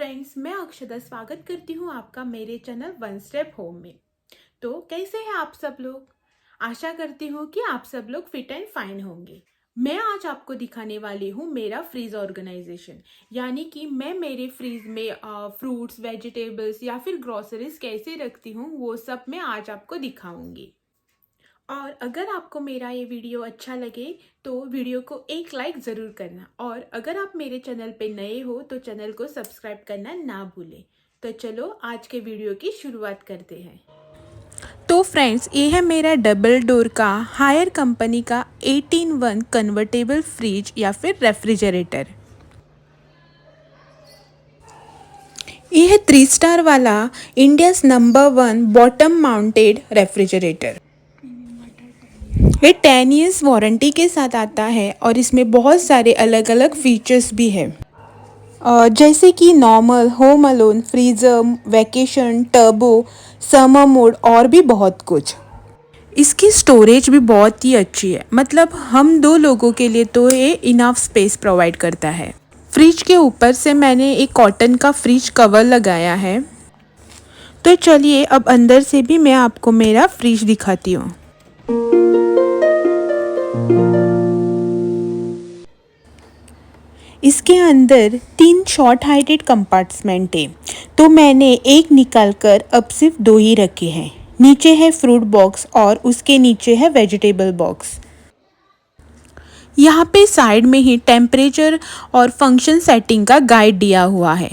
Friends, मैं अक्षदा स्वागत करती हूँ आपका मेरे चैनल वन स्टेप होम में। तो कैसे हैं आप सब लोग? आशा करती हूँ कि आप सब लोग फिट एंड फाइन होंगे। मैं आज आपको दिखाने वाली हूँ मेरा फ्रीज ऑर्गेनाइजेशन, यानी कि मैं मेरे फ्रीज में फ्रूट्स, वेजिटेबल्स या फिर ग्रोसरीज कैसे रखती हूँ, वो सब मैं आज आपको दिखाऊंगी। और अगर आपको मेरा ये वीडियो अच्छा लगे तो वीडियो को एक लाइक ज़रूर करना, और अगर आप मेरे चैनल पे नए हो तो चैनल को सब्सक्राइब करना ना भूलें। तो चलो आज के वीडियो की शुरुआत करते हैं। तो फ्रेंड्स, ये है मेरा डबल डोर का हायर कंपनी का 18-1 कन्वर्टेबल फ्रिज या फिर रेफ्रिजरेटर। ये है 3 स्टार वाला India's number 1 bottom mounted refrigerator. ये 10 ईयर्स वारंटी के साथ आता है और इसमें बहुत सारे अलग अलग फीचर्स भी है, जैसे कि normal, home alone, freezer, vacation, turbo, summer mode और भी बहुत कुछ। इसकी स्टोरेज भी बहुत ही अच्छी है, मतलब हम 2 लोगों के लिए तो ये इनफ स्पेस प्रोवाइड करता है। फ्रिज के ऊपर से मैंने एक कॉटन का फ्रिज कवर लगाया है। तो चलिए अब अंदर से भी मैं आपको मेरा फ्रिज दिखाती हूँ। इसके अंदर 3 शॉर्ट हाइटेड कंपार्टमेंट है, तो मैंने एक निकालकर अब सिर्फ 2 ही रखे हैं। नीचे है फ्रूट बॉक्स और उसके नीचे है वेजिटेबल बॉक्स। यहाँ पे साइड में ही टेम्परेचर और फंक्शन सेटिंग का गाइड दिया हुआ है।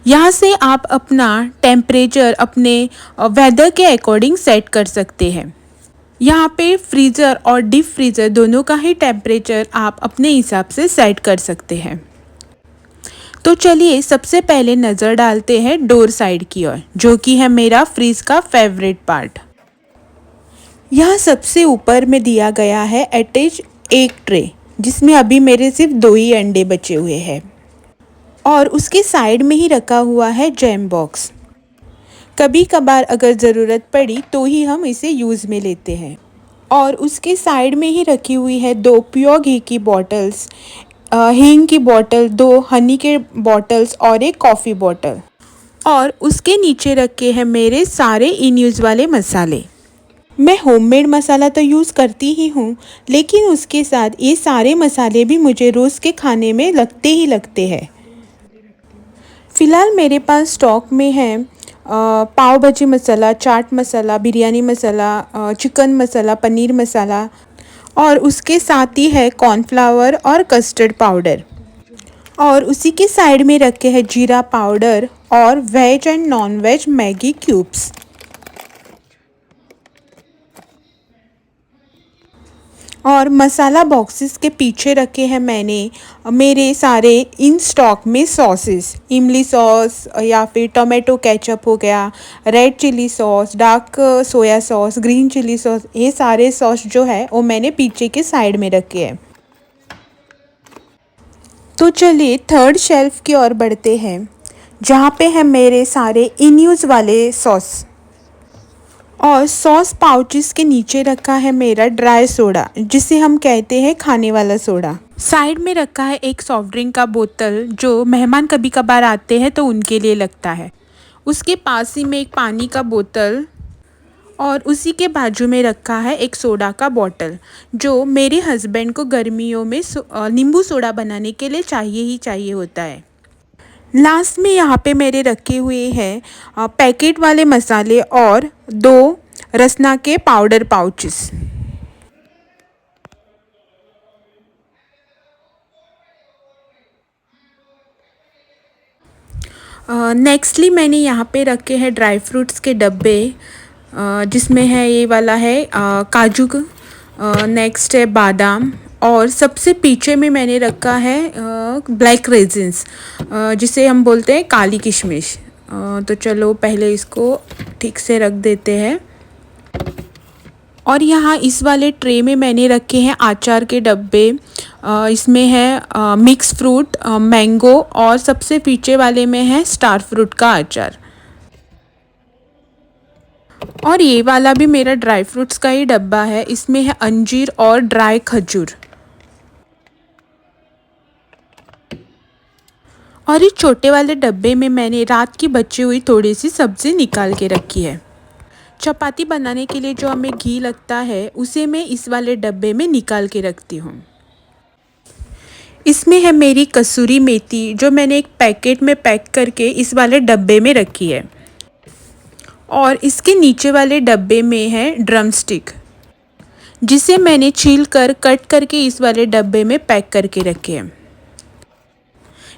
यहाँ से आप अपना टेम्परेचर अपने वेदर के अकॉर्डिंग सेट कर सकते हैं। यहाँ पे फ्रीज़र और डीप फ्रीज़र दोनों का ही टेम्परेचर आप अपने हिसाब से सेट कर सकते हैं। तो चलिए सबसे पहले नज़र डालते हैं डोर साइड की ओर, जो कि है मेरा फ्रीज का फेवरेट पार्ट। यहाँ सबसे ऊपर में दिया गया है अटैच एक ट्रे, जिसमें अभी मेरे सिर्फ 2 ही अंडे बचे हुए हैं, और उसके साइड में ही रखा हुआ है जैम बॉक्स। कभी कभार अगर ज़रूरत पड़ी तो ही हम इसे यूज़ में लेते हैं। और उसके साइड में ही रखी हुई है 2 प्योर घी की बॉटल्स, हींग की बॉटल, 2 हनी के बॉटल्स और एक कॉफ़ी बॉटल। और उसके नीचे रखे हैं मेरे सारे इन यूज़ वाले मसाले। मैं होममेड मसाला तो यूज़ करती ही हूँ, लेकिन उसके साथ ये सारे मसाले भी मुझे रोज़ के खाने में लगते ही लगते हैं। फ़िलहाल मेरे पास स्टॉक में है पाव भाजी मसाला, चाट मसाला, बिरयानी मसाला, चिकन मसाला, पनीर मसाला, और उसके साथ ही है कॉर्नफ्लावर और कस्टर्ड पाउडर। और उसी के साइड में रखे हैं जीरा पाउडर और veg and non veg Maggi cubes. और मसाला बॉक्सेस के पीछे रखे हैं मैंने मेरे सारे इन स्टॉक में सॉसेस, इमली सॉस या फिर टोमेटो केचप हो गया, red chilli sauce, dark soya sauce, green chilli sauce, ये सारे सॉस जो है वो मैंने पीछे के साइड में रखे हैं। तो चलिए थर्ड शेल्फ की ओर बढ़ते हैं, जहाँ पे है मेरे सारे इन यूज़ वाले सॉस। और सॉस पाउचेस के नीचे रखा है मेरा ड्राई सोडा, जिसे हम कहते हैं खाने वाला सोडा। साइड में रखा है एक सॉफ्ट ड्रिंक का बोतल, जो मेहमान कभी कभार आते हैं तो उनके लिए लगता है। उसके पास ही में एक पानी का बोतल, और उसी के बाजू में रखा है एक सोडा का बॉटल, जो मेरे हस्बैंड को गर्मियों में नींबू सोडा बनाने के लिए चाहिए ही चाहिए होता है। लास्ट में यहाँ पे मेरे रखे हुए हैं पैकेट वाले मसाले और 2 रसना के पाउडर पाउचेस। नेक्स्टली मैंने यहाँ पे रखे हैं ड्राई फ्रूट्स के डब्बे, जिसमें है ये वाला है काजू, नेक्स्ट है बादाम, और सबसे पीछे में मैंने रखा है ब्लैक रेजिन्स, जिसे हम बोलते हैं काली किशमिश। तो चलो पहले इसको ठीक से रख देते हैं। और यहाँ इस वाले ट्रे में मैंने रखे हैं अचार के डब्बे। इसमें है मिक्स फ्रूट, मैंगो, और सबसे पीछे वाले में है स्टार फ्रूट का अचार। और ये वाला भी मेरा ड्राई फ्रूट्स का ही डब्बा है, इसमें है अंजीर और ड्राई खजूर। और इस छोटे वाले डब्बे में मैंने रात की बची हुई थोड़ी सी सब्ज़ी निकाल के रखी है। चपाती बनाने के लिए जो हमें घी लगता है उसे मैं इस वाले डब्बे में निकाल के रखती हूँ। इसमें है मेरी कसूरी मेथी जो मैंने एक पैकेट में पैक करके इस वाले डब्बे में रखी है। और इसके नीचे वाले डब्बे में है ड्रम स्टिक जिसे मैंने छील कर कट करके इस वाले डब्बे में पैक करके रखे हैं।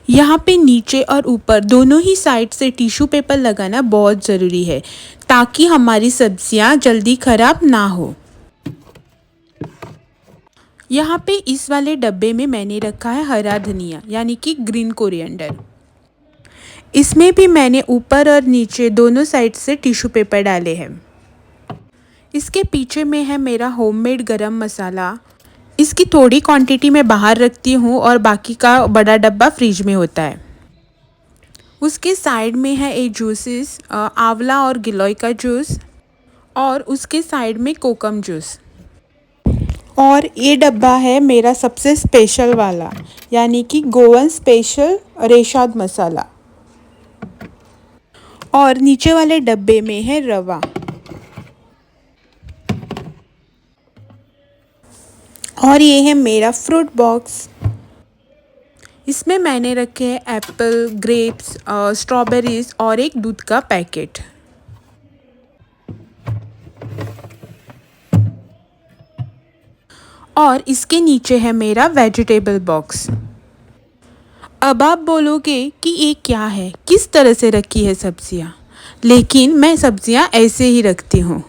यहाँ पे नीचे और ऊपर दोनों ही साइड से टिश्यू पेपर लगाना बहुत ज़रूरी है ताकि हमारी सब्जियाँ जल्दी ख़राब ना हो। यहाँ पे इस वाले डब्बे में मैंने रखा है हरा धनिया यानी कि ग्रीन कोरिएंडर। इसमें भी मैंने ऊपर और नीचे दोनों साइड से टिश्यू पेपर डाले हैं। इसके पीछे में है मेरा होममेड गरम मसाला। इसकी थोड़ी क्वांटिटी मैं बाहर रखती हूँ और बाकी का बड़ा डब्बा फ्रिज में होता है। उसके साइड में है एक जूसेस आंवला और गिलोय का जूस और उसके साइड में कोकम जूस। और ये डब्बा है मेरा सबसे स्पेशल वाला यानी कि गोवन स्पेशल रेशाद मसाला। और नीचे वाले डब्बे में है रवा। और ये है मेरा फ्रूट बॉक्स। इसमें मैंने रखे हैं एप्पल, ग्रेप्स, स्ट्रॉबेरीज और एक दूध का पैकेट। और इसके नीचे है मेरा वेजिटेबल बॉक्स। अब आप बोलोगे कि ये क्या है, किस तरह से रखी है सब्जियाँ, लेकिन मैं सब्जियाँ ऐसे ही रखती हूँ।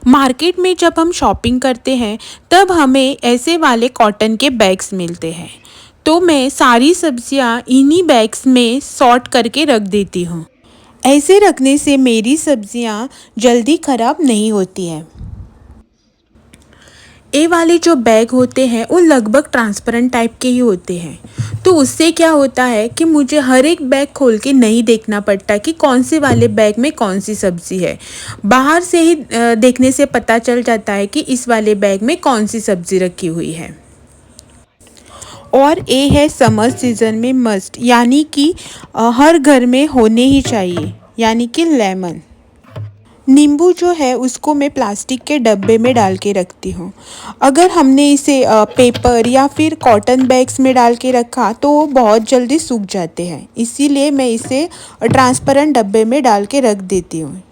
मार्केट में जब हम शॉपिंग करते हैं तब हमें ऐसे वाले कॉटन के बैग्स मिलते हैं, तो मैं सारी सब्जियां इन्हीं बैग्स में सॉर्ट करके रख देती हूँ। ऐसे रखने से मेरी सब्जियां जल्दी ख़राब नहीं होती हैं। ये वाले जो बैग होते हैं वो लगभग ट्रांसपेरेंट टाइप के ही होते हैं, तो उससे क्या होता है कि मुझे हर एक बैग खोल के नहीं देखना पड़ता कि कौन से वाले बैग में कौन सी सब्ज़ी है। बाहर से ही देखने से पता चल जाता है कि इस वाले बैग में कौन सी सब्ज़ी रखी हुई है। और ये है समर सीज़न में मस्ट यानी कि हर घर में होने ही चाहिए, यानी कि लेमन। नींबू जो है उसको मैं प्लास्टिक के डब्बे में डाल के रखती हूँ। अगर हमने इसे पेपर या फिर कॉटन बैग्स में डाल के रखा तो वो बहुत जल्दी सूख जाते हैं, इसीलिए मैं इसे ट्रांसपेरेंट डब्बे में डाल के रख देती हूँ।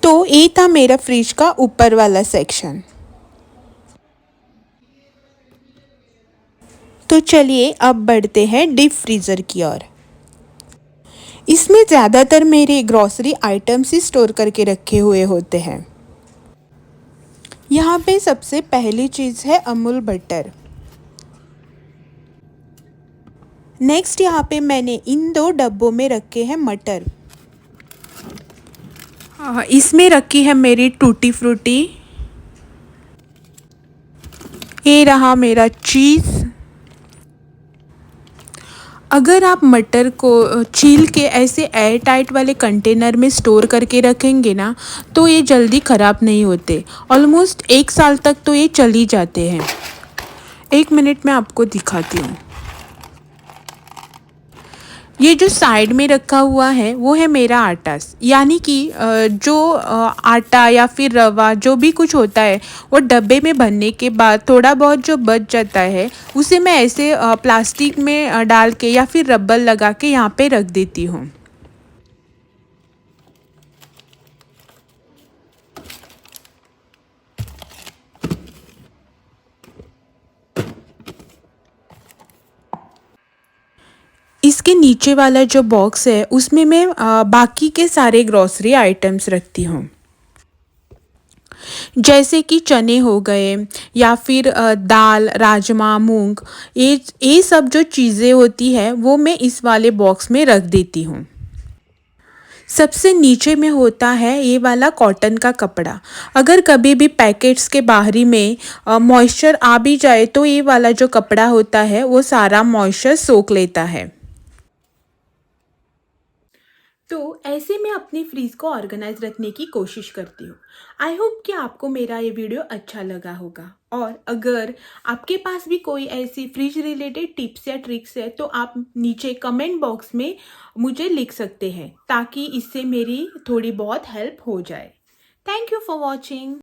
तो ये था मेरा फ्रिज का ऊपर वाला सेक्शन। तो चलिए अब बढ़ते हैं डीप फ्रीज़र की ओर। इसमें ज़्यादातर मेरे ग्रॉसरी आइटम्स ही स्टोर करके रखे हुए होते हैं। यहाँ पे सबसे पहली चीज़ है अमूल बटर। नेक्स्ट यहाँ पे मैंने इन दो डब्बों में रखे हैं मटर। इसमें रखी है मेरी टूटी फ्रूटी। ये रहा मेरा चीज़। अगर आप मटर को छील के ऐसे एयर टाइट वाले कंटेनर में स्टोर करके रखेंगे ना तो ये जल्दी ख़राब नहीं होते। ऑलमोस्ट 1 साल तक तो ये चल ही जाते हैं। 1 मिनट में आपको दिखाती हूँ। ये जो साइड में रखा हुआ है वो है मेरा आटा, यानी कि जो आटा या फिर रवा जो भी कुछ होता है वो डब्बे में भरने के बाद थोड़ा बहुत जो बच जाता है उसे मैं ऐसे प्लास्टिक में डाल के या फिर रबर लगा के यहाँ पे रख देती हूँ। इसके नीचे वाला जो बॉक्स है उसमें मैं बाकी के सारे ग्रॉसरी आइटम्स रखती हूँ, जैसे कि चने हो गए या फिर दाल, राजमा, मूंग। ये सब जो चीज़ें होती है वो मैं इस वाले बॉक्स में रख देती हूँ। सबसे नीचे में होता है ये वाला कॉटन का कपड़ा। अगर कभी भी पैकेट्स के बाहरी में मॉइस्चर आ भी जाए तो ये वाला जो कपड़ा होता है वो सारा मॉइस्चर सोख लेता है। तो ऐसे में अपनी फ्रीज को ऑर्गेनाइज रखने की कोशिश करती हूँ। आई होप कि आपको मेरा ये वीडियो अच्छा लगा होगा, और अगर आपके पास भी कोई ऐसी फ्रिज रिलेटेड टिप्स या ट्रिक्स है तो आप नीचे कमेंट बॉक्स में मुझे लिख सकते हैं, ताकि इससे मेरी थोड़ी बहुत हेल्प हो जाए। Thank you for watching.